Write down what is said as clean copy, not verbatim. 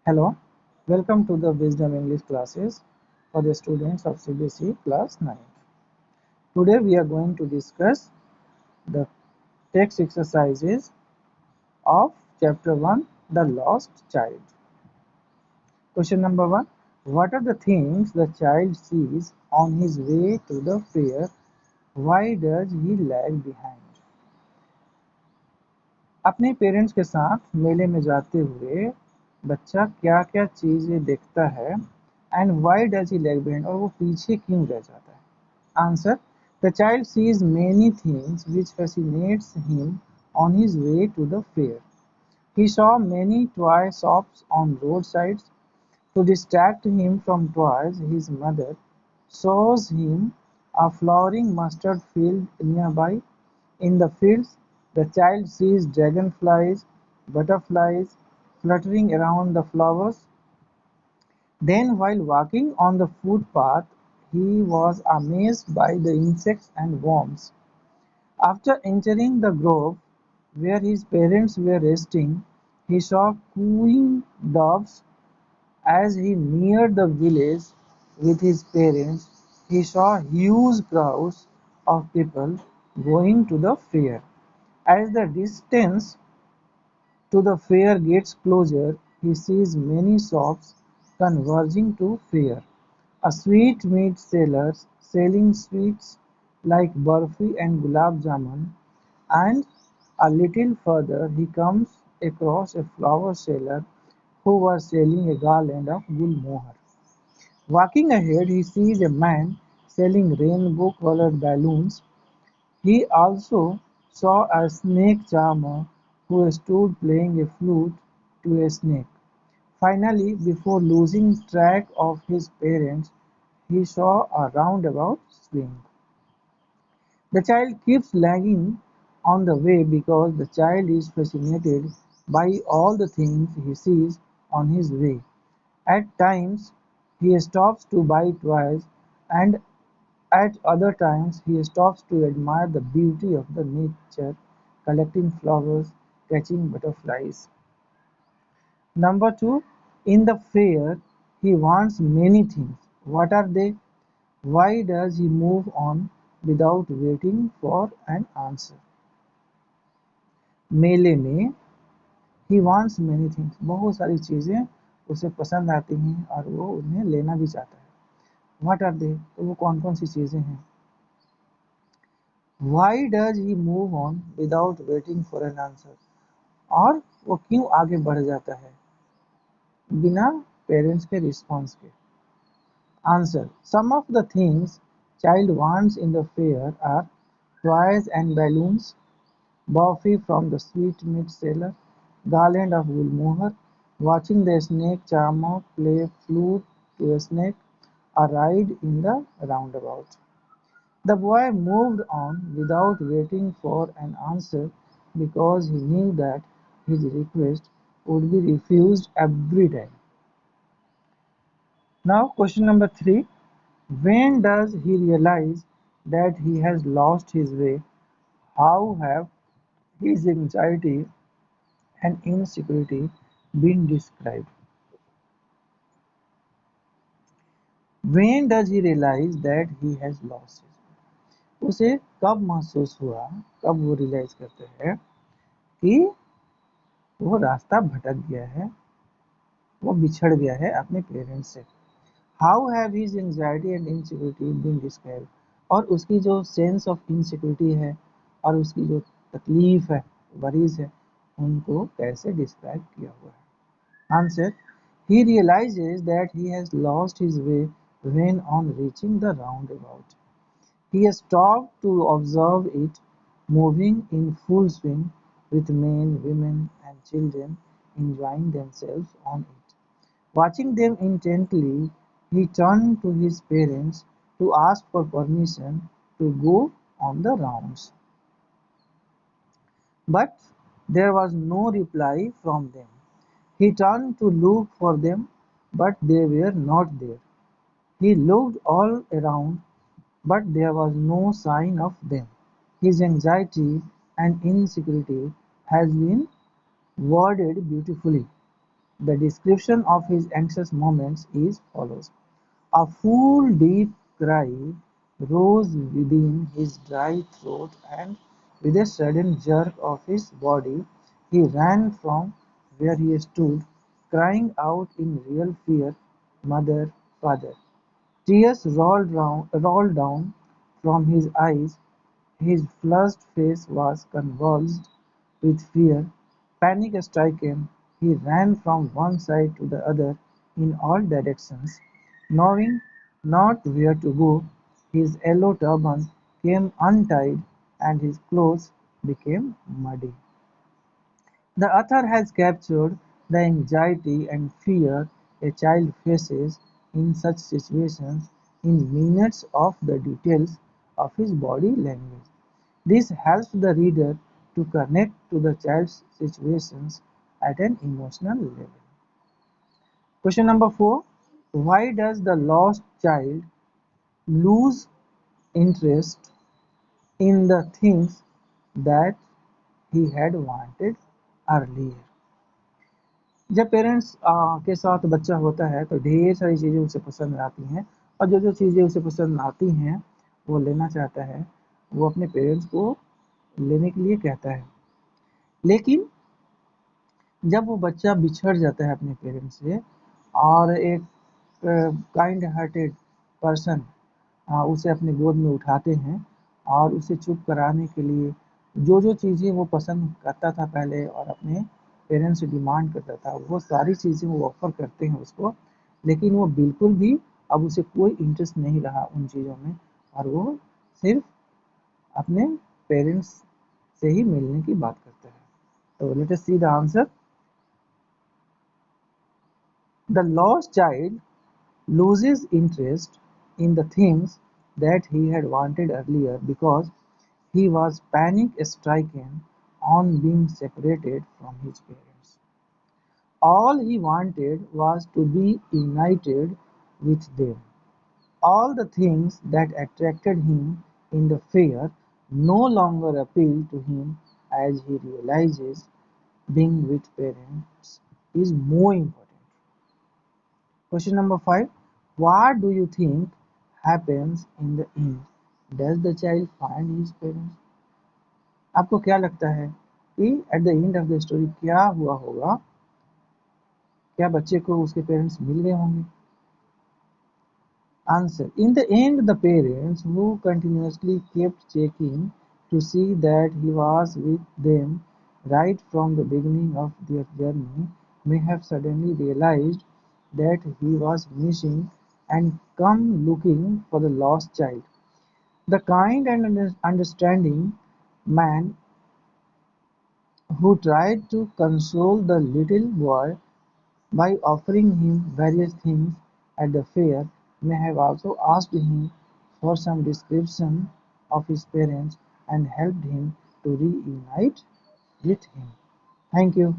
Hello, welcome to the Wisdom English classes for the students of CBSE class 9. Today we are going to discuss the text exercises of chapter 1, The Lost Child. Question number 1. What are the things the child sees on his way to the fair? Why does he lag behind? अपने parents के साथ मेले में जाते हुए बच्चा क्या क्या चीज़ें देखता है and why does he lag behind और वो पीछे क्यों रह जाता है answer the child sees many things which fascinates him on his way to the fair he saw many toy shops on road sides to distract him from toys his mother shows him a flowering mustard field nearby. In the fields, the child sees dragonflies, butterflies fluttering around the flowers. Then, while walking on the footpath, he was amazed by the insects and worms. After entering the grove where his parents were resting, he saw cooing doves. As he neared the village with his parents, he saw huge crowds of people going to the fair. As the distance to the fair gets closer, he sees many shops converging to fair. A sweetmeat seller selling sweets like barfi and gulab jamun, and a little further he comes across a flower seller who was selling a garland of gulmohar. Walking ahead, he sees a man selling rainbow-colored balloons. He also saw a snake charmer who stood playing a flute to a snake. Finally, before losing track of his parents, he saw a roundabout swing. The child keeps lagging on the way because the child is fascinated by all the things he sees on his way. At times he stops to buy toys, and at other times he stops to admire the beauty of the nature, collecting flowers, catching butterflies. Number 2. In the fair, he wants many things. What are they? Why does he move on without waiting for an answer? मेले में ही wants many things. बहुत सारी चीज़ें उसे पसंद आती हैं और वो उन्हें लेना भी चाहता है. What are they? तो वो कौन कौन सी चीज़ें हैं? Why does he move on without waiting for an answer? और वो क्यों आगे बढ़ जाता है बिना पेरेंट्स के रिस्पॉन्स के? Answer. Some of the things child wants in the fair are toys and balloons, Buffy from the sweetmeat seller, garland of woolmoher, watching the snake charmer play flute to a snake, a ride in the roundabout. The boy moved on without waiting for an answer because he knew that his request would be refused every time. Now, question number 3. When does he realize that he has lost his way? How have his anxiety and insecurity been described? When does he realize that he has lost his way? उसे कब महसूस हुआ, कब वो realise करते हैं कि वो रास्ता भटक गया है, वो बिछड़ गया है अपने पेरेंट्स से. How have his anxiety and insecurity been describe? और उसकी जो सेंस ऑफ इनसिक्योरिटी है और उसकी जो तकलीफ है, वरीज है, उनको कैसे डिस्क्राइब किया हुआ है? Answer. He realizes that he has lost his way when on reaching the roundabout. He stopped to observe it moving in full swing with men, women and children enjoying themselves on it. Watching them intently, he turned to his parents to ask for permission to go on the rounds. But there was no reply from them. He turned to look for them, but they were not there. He looked all around, but there was no sign of them. His anxiety and insecurity has been worded beautifully. The description of his anxious moments is follows. A full deep cry rose within his dry throat, and with a sudden jerk of his body, he ran from where he stood, crying out in real fear, "Mother, father!" Tears rolled down from his eyes, his flushed face was convulsed with fear. Panic-stricken, he ran from one side to the other in all directions, knowing not where to go. His yellow turban came untied and his clothes became muddy. The author has captured the anxiety and fear a child faces in such situations in minutes of the details of his body language. This helps the reader to connect to the child's situations at an emotional level. Question number 4. Why does the lost child lose interest in the things that he had wanted earlier? जब parents के साथ बच्चा होता है तो ढेर सारी चीज़ें उसे पसंद आती हैं और जो जो चीज़ें उसे पसंद आती हैं वो लेना चाहता है, वो अपने पेरेंट्स को लेने के लिए कहता है। लेकिन जब वो बच्चा बिछड़ जाता है अपने पेरेंट्स से और एक काइंड हार्टेड पर्सन उसे अपने गोद में उठाते हैं और उसे चुप कराने के लिए जो जो चीज़ें वो पसंद करता था पहले और अपने पेरेंट्स से डिमांड करता था वो सारी चीज़ें वो ऑफ़र करते हैं उसको, लेकिन वो बिल्कुल भी अब उसे कोई इंटरेस्ट नहीं रहा उन चीज़ों में और वो सिर्फ अपने पेरेंट्स से ही मिलने की बात करता है। तो let us see the answer. The lost child loses interest in the things that he had wanted earlier because he was panic-stricken on being separated from his parents. All he wanted was to be united with them. All the things that attracted him in the fair no longer appeal to him as he realizes being with parents is more important. Question number 5. What do you think happens in the end? Does the child find his parents? आपको क्या लगता है कि at the end of the story क्या हुआ होगा? क्या बच्चे को उसके पेरेंट्स मिल गए होंगे? Answer. In the end, the parents, who continuously kept checking to see that he was with them right from the beginning of their journey, may have suddenly realized that he was missing and come looking for the lost child. The kind and understanding man who tried to console the little boy by offering him various things at the fair may have also asked him for some description of his parents and helped him to reunite with him. Thank you.